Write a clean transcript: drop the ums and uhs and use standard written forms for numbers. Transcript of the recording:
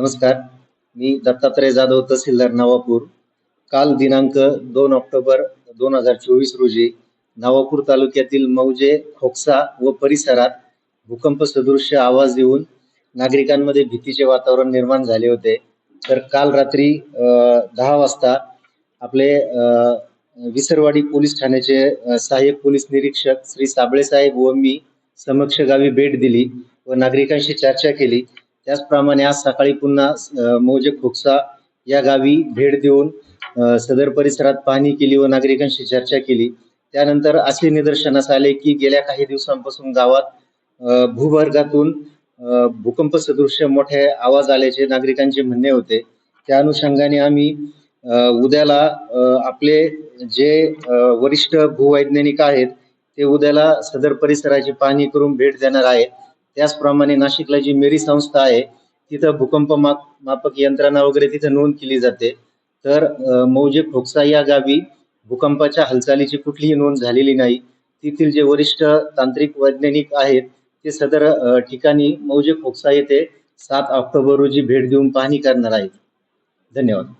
नमस्कार. मी दत्तात्रय जाधव, तहसीलदार नवापूर. काल दिनांक 2 ऑक्टोबर 2024 रोजी नवापूर तालुक्यातील मौजे, खोकसा व परिसरात भूकंप सदृश्य आवाज येऊन नागरिकांमध्ये भीतीचे वातावरण निर्माण झाले होते. तर काल रात्री 10 वाजता आपले विसरवाडी पोलीस ठाण्याचे सहाय्यक पोलीस निरीक्षक श्री साबळे साहेब व मी समक्ष गावी भेट दिली व नागरिकांशी चर्चा केली. त्याचप्रमाणे आज सकाळी पुन्हा मौजे, खोकसा या गावी भेट देऊन सदर परिसरात पाहणी केली व नागरिकांशी चर्चा केली. त्यानंतर असे निदर्शनास आले की गेल्या काही दिवसांपासून गावात भूगर्भातून भूकंप सदृश्य मोठे आवाज आल्याचे नागरिकांचे म्हणणे होते. त्या अनुषंगाने आम्ही उद्याला आपले जे वरिष्ठ भूवैज्ञानिक आहेत ते उद्याला सदर परिसराची पाहणी करून भेट देणार आहेत. त्याचप्रमाणे नाशिकला जी मेरी संस्था आहे तिथं भूकंप मापक यंत्रणा वगैरे तिथं नोंद केली जाते. तर मौजे, खोकसा या गावी भूकंपाच्या हालचालीची कुठलीही नोंद झालेली नाही. तेथील जे वरिष्ठ तांत्रिक वैज्ञानिक आहेत ते सदर ठिकाणी मौजे, खोकसा येथे 7 ऑक्टोबर रोजी भेट देऊन पाहणी करणार आहेत. धन्यवाद.